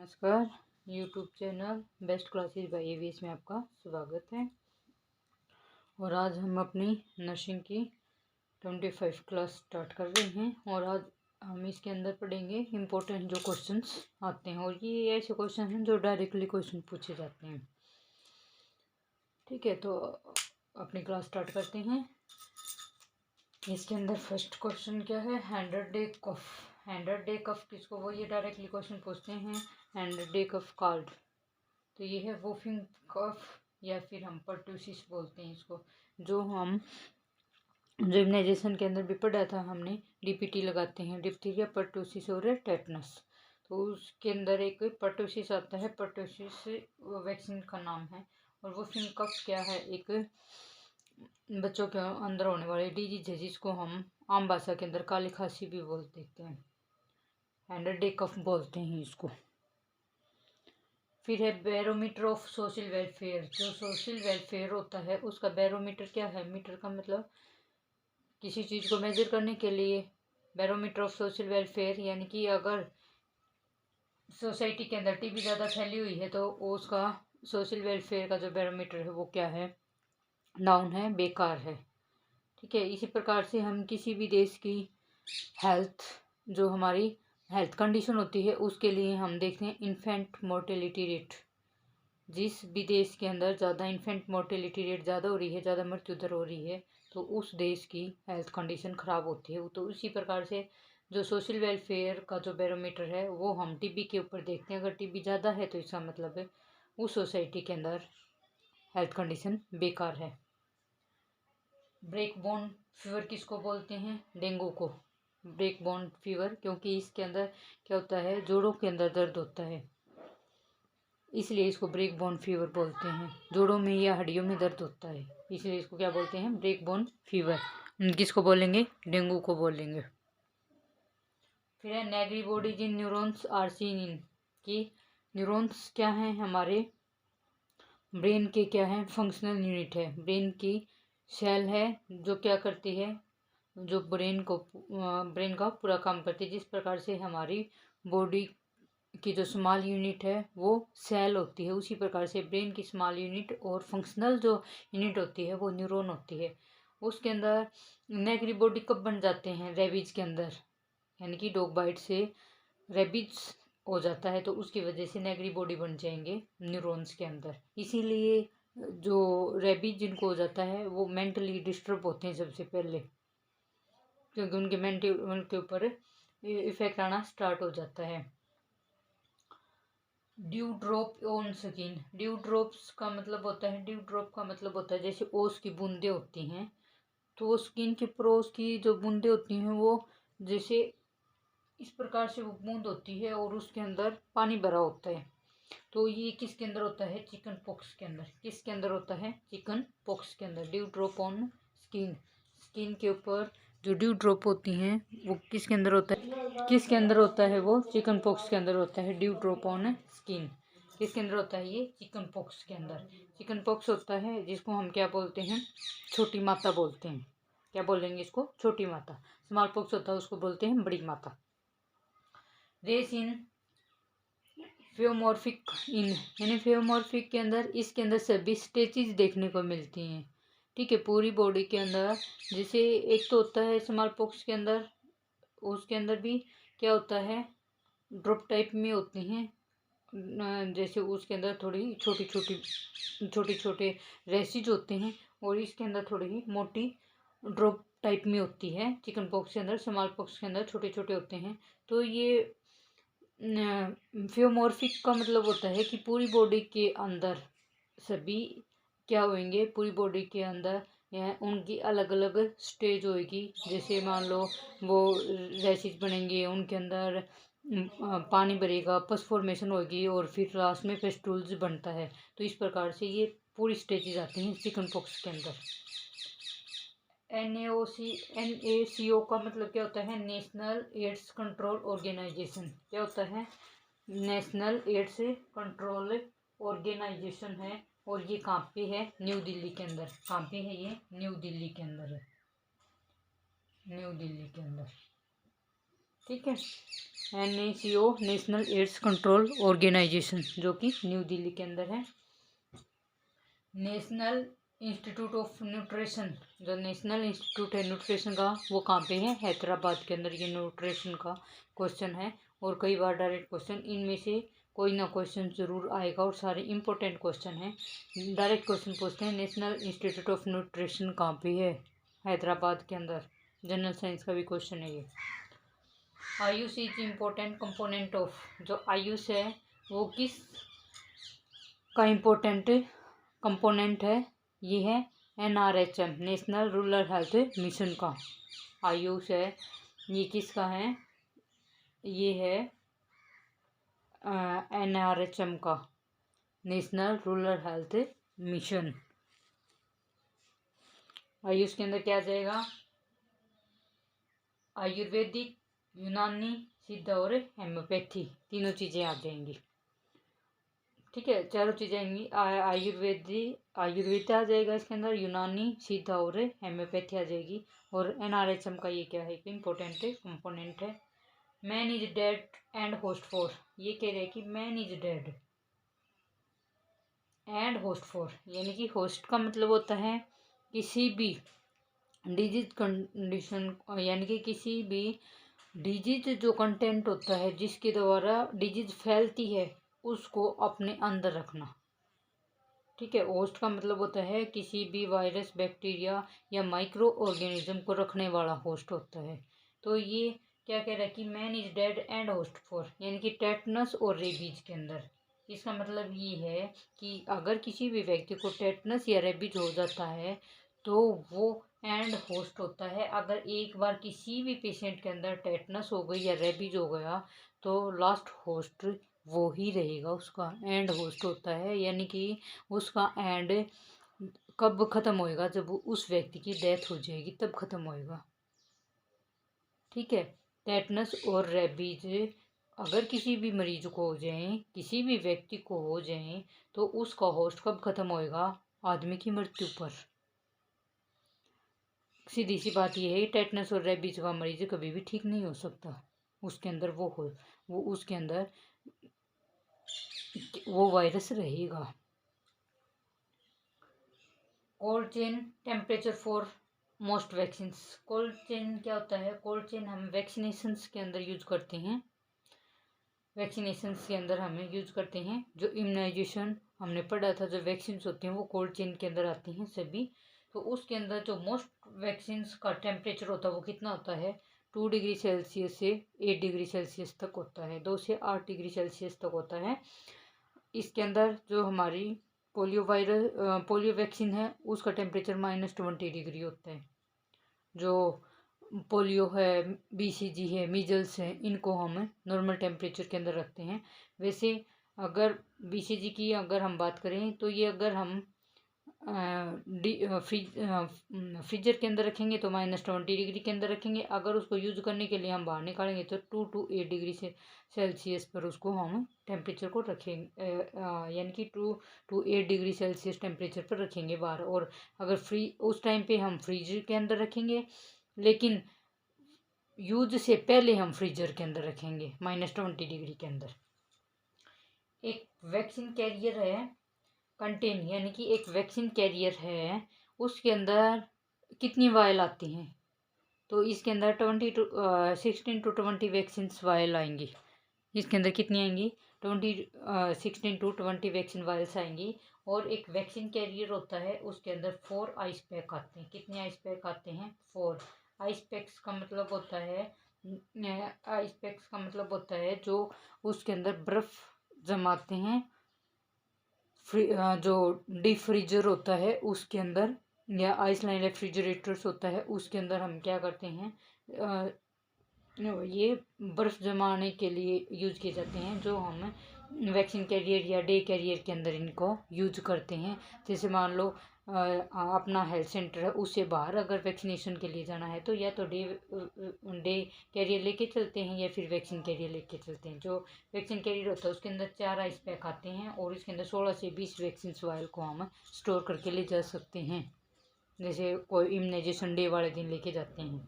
नमस्कार। YouTube channel best classes bye ABS में आपका स्वागत है। और आज हम अपनी नर्सिंग की 25 क्लास स्टार्ट कर रहे हैं और आज हम इसके अंदर पढ़ेंगे इम्पोर्टेंट जो क्वेश्चंस आते हैं और ये ऐसे क्वेश्चन हैं जो डायरेक्टली क्वेश्चन पूछे जाते हैं। ठीक है, तो अपनी क्लास स्टार्ट करते हैं। इसके अंदर फर्स्ट क्वेश्चन क्या है, 100 डे कफ। 100 डे कफ किसको, वो ये डायरेक्टली क्वेश्चन पूछते हैं। 100 डे कफ कॉल्ड, तो ये है वूफिंग कफ या फिर हम पर्टूसिस बोलते हैं इसको, जो इम्यूनाइजेशन के अंदर भी पढ़ा था हमने। डीपीटी लगाते हैं, डिप्थीरिया, पर्टूसिस और टेटनस। तो उसके अंदर एक पर्टूसिस आता है, पर्टूसिस वैक्सीन का नाम है। और वूफिंग कफ क्या है, एक बच्चों के अंदर होने वाले डिजीज है जिसको हम आम भाषा के अंदर काली खांसी भी बोल देते हैं। 100 डे कफ बोलते हैं इसको। फिर है बैरोमीटर ऑफ सोशल वेलफेयर। जो सोशल वेलफेयर होता है उसका बैरोमीटर क्या है, मीटर का मतलब किसी चीज़ को मेजर करने के लिए। बैरोमीटर ऑफ सोशल वेलफेयर यानी कि अगर सोसाइटी के अंदर टीबी ज़्यादा फैली हुई है तो उसका सोशल वेलफेयर का जो बैरोमीटर है वो क्या है, डाउन है, बेकार है। ठीक है, इसी प्रकार से हम किसी भी देश की हेल्थ, जो हमारी हेल्थ कंडीशन होती है उसके लिए हम देखते हैं इन्फेंट मोर्टेलिटी रेट। जिस भी देश के अंदर ज़्यादा इन्फेंट मोर्टेलिटी रेट ज़्यादा हो रही है, ज़्यादा मृत्यु दर हो रही है, तो उस देश की हेल्थ कंडीशन ख़राब होती है। तो उसी प्रकार से जो सोशल वेलफेयर का जो बैरोमीटर है वो हम टीबी के ऊपर देखते हैं। अगर टीबी ज़्यादा है तो इसका मतलब है उस सोसाइटी के अंदर हेल्थ कंडीशन बेकार है। ब्रेक बोन फीवर किसको बोलते हैं, डेंगू को। ब्रेक बोन फीवर, क्योंकि इसके अंदर क्या होता है, जोड़ों के अंदर दर्द होता है, इसलिए इसको ब्रेक बोन फीवर बोलते हैं। जोड़ों में या हड्डियों में दर्द होता है, इसलिए इसको क्या बोलते हैं, ब्रेक बोन फीवर। किसको बोलेंगे, डेंगू को बोलेंगे। फिर है नेगरी bodies in neurons are seen in, कि न्यूरॉन्स क्या हैं, हमारे ब्रेन के क्या है, फंक्शनल यूनिट है। ब्रेन की सेल है जो क्या करती है, जो ब्रेन का पूरा काम करती है। जिस प्रकार से हमारी बॉडी की जो स्मॉल यूनिट है वो सेल होती है, उसी प्रकार से ब्रेन की स्मॉल यूनिट और फंक्शनल जो यूनिट होती है वो न्यूरॉन होती है। उसके अंदर नेगरी बॉडी कब बन जाते हैं, रेबीज के अंदर, यानी कि डॉग बाइट से रेबीज हो जाता है तो उसकी वजह से नेगरी बॉडी बन जाएंगे न्यूरॉन्स के अंदर। इसीलिए जो रेबीज जिनको हो जाता है वो मेंटली डिस्टर्ब होते हैं सबसे पहले, क्योंकि उनके मेंटल के ऊपर इफेक्ट आना स्टार्ट हो जाता है। Dew drop on skin. Due drops का मतलब होता है, ड्यू ड्रॉप का मतलब होता है जैसे ओस की बूंदें होती हैं, तो वो स्किन के ऊपर ओस की जो बूंदें होती हैं वो जैसे इस प्रकार से वो बूंद होती है और उसके अंदर पानी भरा होता है। तो ये किसके अंदर होता है, चिकन पॉक्स के अंदर। किसके अंदर होता है, चिकन पॉक्स के अंदर। Dew drop on skin, skin के ऊपर जो ड्यू ड्रॉप होती हैं वो किसके अंदर होता है, किसके अंदर होता है, वो चिकन पॉक्स के अंदर होता है। ड्यू ड्रॉप ऑन स्किन किसके अंदर होता है, ये चिकन पॉक्स के अंदर। चिकन पॉक्स होता है जिसको हम क्या बोलते हैं, छोटी माता बोलते हैं। क्या बोलेंगे इसको, छोटी माता। स्मॉल पॉक्स होता है उसको बोलते हैं बड़ी माता। रेस इन फेओमॉर्फिक इन, यानी फेओमॉर्फिक के अंदर, इसके अंदर सभी स्टेजेस देखने को मिलती हैं। ठीक है, पूरी बॉडी के अंदर। जैसे एक तो होता है स्मॉल पॉक्स के अंदर, उसके अंदर भी क्या होता है, ड्रॉप टाइप में होती हैं। जैसे उसके अंदर थोड़ी छोटे छोटे रेसिज होते हैं और इसके अंदर थोड़ी ही मोटी ड्रॉप टाइप में होती है। चिकन पॉक्स के अंदर, स्मॉल पॉक्स के अंदर छोटे छोटे होते हैं। तो ये फियोमॉर्फिक का मतलब होता है कि पूरी बॉडी के अंदर सभी क्या होंगे, पूरी बॉडी के अंदर उनकी अलग अलग स्टेज होएगी। जैसे मान लो वो रैशेज बनेंगे, उनके अंदर पानी भरेगा, पस फॉर्मेशन होगी और फिर लास्ट में पेस्टूल्स बनता है। तो इस प्रकार से ये पूरी स्टेजेस आती हैं चिकन पॉक्स के अंदर। NACO का मतलब क्या होता है, नेशनल एड्स कंट्रोल ऑर्गेनाइजेशन। क्या होता है, नेशनल एड्स कंट्रोल ऑर्गेनाइजेशन है। और ये कहाँ पे है, न्यू दिल्ली के अंदर। कहाँ पे है ये, न्यू दिल्ली के अंदर है, न्यू दिल्ली के अंदर। ठीक है। NACO national AIDS control organisation, जो कि न्यू दिल्ली के अंदर है। नेशनल इंस्टीट्यूट ऑफ न्यूट्रिशन, जो नेशनल इंस्टीट्यूट है न्यूट्रिशन का, वो कहाँ पे है? हैदराबाद के अंदर। ये न्यूट्रिशन का क्वेश्चन है और कई बार डायरेक्ट क्वेश्चन इनमें से कोई ना क्वेश्चन जरूर आएगा और सारे इंपॉर्टेंट क्वेश्चन हैं। डायरेक्ट क्वेश्चन पूछते हैं नेशनल इंस्टीट्यूट ऑफ न्यूट्रिशन कहाँ पे है? हैदराबाद के अंदर। जनरल साइंस का भी क्वेश्चन है ये। Ayush is important component of, जो आयुष है वो किस का इम्पोर्टेंट कंपोनेंट है? ये है NRHM, national rural health mission का। आयुष है ये किसका है? ये है NRHM का, national rural health mission. Ayush के अंदर क्या आ जाएगा? आयुर्वेदिक, यूनानी, सिद्ध और हेम्योपैथी, तीनों चीज़ें आ जाएंगी। ठीक है, चारों चीज़ें आएंगी। आयुर्वेद आ जाएगा इसके अंदर, यूनानी, सिद्ध और हेम्योपैथी आ जाएगी। और NRHM का ये क्या है? इम्पोर्टेंट कंपोनेंट है। Man is dead and host for, ये कह रहे हैं कि man is dead and host for, यानी कि होस्ट का मतलब होता है किसी भी डिजीज कंडीशन, यानी कि किसी भी डिजीज जो कंटेंट होता है जिसके द्वारा डिजीज फैलती है उसको अपने अंदर रखना। ठीक है, होस्ट का मतलब होता है किसी भी वायरस, बैक्टीरिया या माइक्रो ऑर्गेनिज्म को रखने वाला होस्ट होता है। तो ये क्या कह रहा है कि man is dead and host for, यानी कि टेटनस और रेबीज के अंदर। इसका मतलब ये है कि अगर किसी भी व्यक्ति को टेटनस या रेबीज हो जाता है तो वो एंड होस्ट होता है। अगर एक बार किसी भी पेशेंट के अंदर टेटनस हो गई या रेबीज हो गया तो लास्ट होस्ट वो ही रहेगा, उसका एंड होस्ट होता है। यानी कि उसका एंड कब ख़त्म होएगा? जब उस व्यक्ति की डेथ हो जाएगी तब ख़त्म होएगा। ठीक है, टेटनस और रेबीज अगर किसी भी मरीज को हो जाए, किसी भी व्यक्ति को हो जाए, तो उसका होस्ट कब ख़त्म होएगा? आदमी की मृत्यु पर। सीधी सी बात यह है, टेटनस और रेबीज का मरीज कभी भी ठीक नहीं हो सकता। उसके अंदर वो उसके अंदर वो वायरस रहेगा। Cold chain temperature for most vaccines. Cold chain क्या होता है? कोल्ड चेन हम वैक्सीनेशंस के अंदर यूज करते हैं। वैक्सीनेशंस के अंदर हमें यूज करते हैं। जो इम्यूनाइजेशन हमने पढ़ा था, जो वैक्सीन होती हैं वो कोल्ड चेन के अंदर आती हैं सभी। तो उसके अंदर जो मोस्ट वैक्सीन्स का टेम्परेचर होता है वो कितना होता है? 2 डिग्री सेल्सियस से 8 डिग्री सेल्सियस तक होता है, 2 से 8 डिग्री सेल्सियस तक होता है। इसके अंदर जो हमारी पोलियो वैक्सीन है उसका टेम्परेचर -20 डिग्री होता है। जो पोलियो है, BCG है, मीजल्स है, इनको हम नॉर्मल टेम्परेचर के अंदर रखते हैं। वैसे अगर BCG की अगर हम बात करें तो ये अगर हम फ्रीजर के अंदर रखेंगे तो -20 डिग्री के अंदर रखेंगे। अगर उसको यूज करने के लिए हम बाहर निकालेंगे तो 2 to 8 डिग्री से सेल्सियस पर उसको हम टेम्परेचर को रखेंगे, यानी कि 2 to 8 डिग्री सेल्सियस टेम्परेचर पर रखेंगे बाहर। और अगर उस टाइम पे हम फ्रीजर के अंदर रखेंगे, लेकिन यूज से पहले हम फ्रीजर के अंदर रखेंगे -20 डिग्री के अंदर। एक वैक्सीन कैरियर है कंटेन, यानी कि एक वैक्सीन कैरियर है, उसके अंदर कितनी वायल आती हैं? तो इसके अंदर 16 to 20 वैक्सीन वायल आएंगी। इसके अंदर कितनी आएंगी? 16 to 20 वैक्सीन वायल्स आएंगी। और एक वैक्सीन कैरियर होता है, उसके अंदर 4 आइस पैक आते हैं। कितने आइस पैक आते हैं? 4 आइस पैक्स का मतलब होता है, आइस पैक्स का मतलब होता है जो उसके अंदर बर्फ़ जमाते हैं। जो डीप फ्रीजर होता है उसके अंदर, या आइस लाइन रेफ्रिजरेटर्स होता है उसके अंदर हम क्या करते हैं, ये बर्फ़ जमाने के लिए यूज किए जाते हैं। जो हम वैक्सीन कैरियर या डे कैरियर के अंदर इनको यूज करते हैं। जैसे मान लो अपना हेल्थ सेंटर है, उससे बाहर अगर वैक्सीनेशन के लिए जाना है तो या तो डे कैरियर लेके चलते हैं या फिर वैक्सीन कैरियर लेके चलते हैं। जो वैक्सीन कैरियर होता है उसके अंदर 4 आइस पैक आते हैं और इसके अंदर 16 से 20 वैक्सीन वायल को हम स्टोर करके ले जा सकते हैं, जैसे कोई इम्यूनाइजेशन डे वाले दिन लेके जाते हैं।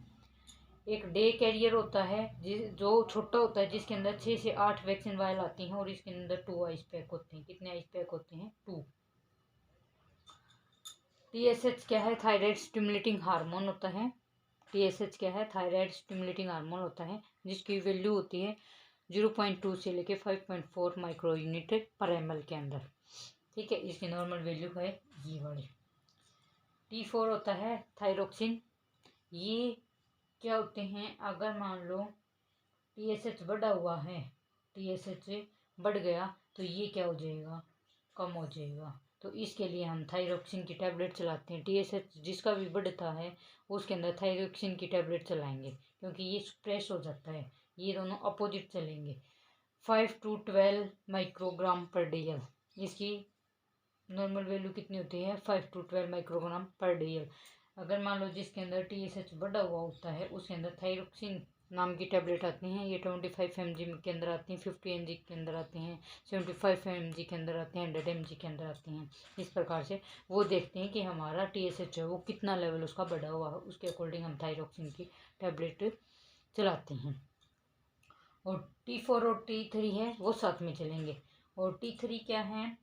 एक डे कैरियर होता है जो छोटा होता है, जिसके अंदर 6 से 8 वैक्सीन वायल आती हैं और इसके अंदर 2 आइस पैक होते हैं। कितने आइस पैक होते हैं? 2। TSH क्या है? थायराइड स्टिमुलेटिंग हार्मोन होता है। TSH क्या है? थायराइड स्टिमुलेटिंग हार्मोन होता है, जिसकी वैल्यू होती है 0.2 से लेके 5.4 माइक्रो यूनिट पर ml के अंदर। ठीक है, इसकी नॉर्मल वैल्यू है ये वाली। T4 होता है थायरोक्सिन। ये क्या होते हैं? अगर मान लो TSH बढ़ा हुआ है, TSH बढ़ गया तो ये क्या हो जाएगा? कम हो जाएगा। तो इसके लिए हम थायरोक्सिन की टैबलेट चलाते हैं। TSH जिसका भी बढ़ता है उसके अंदर थायरोक्सिन की टैबलेट चलाएंगे, क्योंकि ये स्प्रेस हो जाता है। ये दोनों अपोजिट चलेंगे। 5 to 12 माइक्रोग्राम पर DL। इसकी नॉर्मल वैल्यू कितनी होती है? 5 to 12 माइक्रोग्राम पर DL। अगर मान लो जिसके अंदर TSH बढ़ा हुआ होता है उसके अंदर थायरोक्सिन नाम की टैबलेट आती हैं। ये 25 mg के अंदर आती हैं, 50 mg के अंदर आती हैं, 75 mg के अंदर आती हैं, 100 mg के अंदर आती हैं। इस प्रकार से वो देखते हैं कि हमारा TSH है वो कितना लेवल उसका बढ़ा हुआ है, उसके अकॉर्डिंग हम थायरोक्सिन की टैबलेट चलाते हैं। और T4 और T3 है वो साथ में चलेंगे। और T3 क्या है?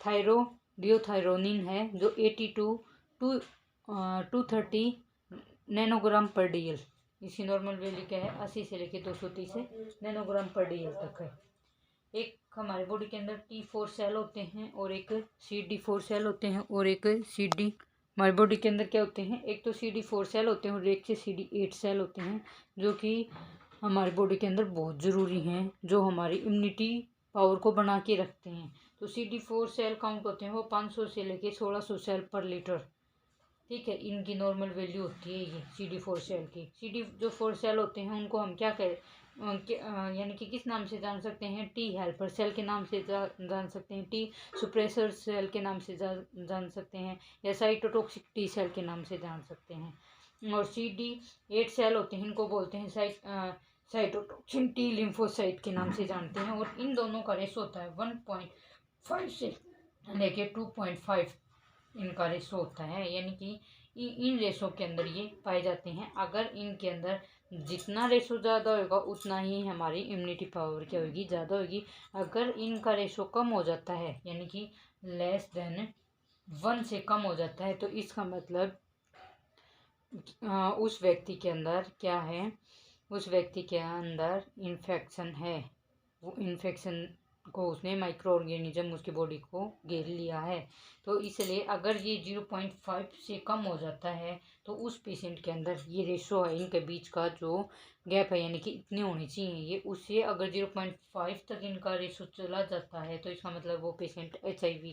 थायरोडियोथायरोनिन है, जो 82 to 230 नैनोग्राम पर DL। इसकी नॉर्मल वैल्यू क्या है? 80 से लेके 230 नैनोग्राम पर DL तक है। एक हमारे बॉडी के अंदर T4 सेल होते हैं और एक CD4 सेल होते हैं और एक CD हमारे बॉडी के अंदर क्या होते हैं? एक तो CD4 सेल होते हैं और एक से CD8 सेल होते हैं, जो कि हमारे बॉडी के अंदर बहुत ज़रूरी हैं, जो हमारी इम्यूनिटी पावर को बना के रखते हैं। तो CD4 सेल काउंट होते हैं वो 500 से लेके 1600 सेल पर लीटर। ठीक है, इनकी नॉर्मल वैल्यू होती है ये CD4 सेल की। जो 4 सेल होते हैं उनको हम क्या यानी कि किस नाम से जान सकते हैं? T हेल्पर सेल के नाम से जान सकते हैं, T सुप्रेसर सेल के नाम से जान सकते हैं, या साइटोटॉक्सिक T सेल के नाम से जान सकते हैं। और CD8 सेल होते हैं, इनको बोलते हैं साइटोटॉक्सिन T लिम्फोसाइट के नाम से जानते हैं। और इन दोनों का रेशो होता है 1.5 से लेके 2.5 इनका रेशो होता है, यानी कि इन रेशो के अंदर ये पाए जाते हैं। अगर इनके अंदर जितना रेशो ज़्यादा होगा उतना ही हमारी इम्यूनिटी पावर क्या होगी? ज़्यादा होगी। अगर इनका रेशो कम हो जाता है, यानी कि लेस देन 1 से कम हो जाता है, तो इसका मतलब उस व्यक्ति के अंदर क्या है? उस व्यक्ति के अंदर इन्फेक्शन है। वो इन्फेक्शन को उसने माइक्रो ऑर्गेनिज्म उसकी बॉडी को घेर लिया है। तो इसलिए अगर ये 0.5 से कम हो जाता है तो उस पेशेंट के अंदर ये रेशो है, इनके बीच का जो गैप है, यानी कि इतने होने चाहिए ये, उससे अगर 0.5 तक इनका रेशो चला जाता है तो इसका मतलब वो पेशेंट HIV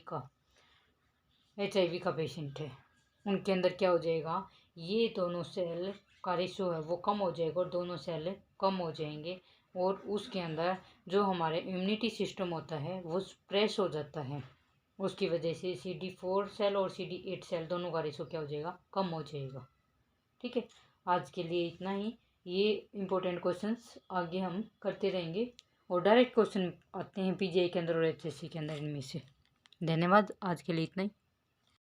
का पेशेंट है। उनके अंदर क्या हो जाएगा? ये दोनों सेल का रेशो है वो कम हो जाएगा और दोनों सेल कम हो जाएंगे, और उसके अंदर जो हमारे इम्यूनिटी सिस्टम होता है वो स्प्रेस हो जाता है। उसकी वजह से CD4 सेल और CD8 सेल दोनों का रेशो क्या हो जाएगा? कम हो जाएगा। ठीक है, आज के लिए इतना ही। ये इम्पोर्टेंट क्वेश्चंस आगे हम करते रहेंगे, और डायरेक्ट क्वेश्चन आते हैं PGI के अंदर और HSC के अंदर इनमें से। धन्यवाद, आज के लिए इतना ही।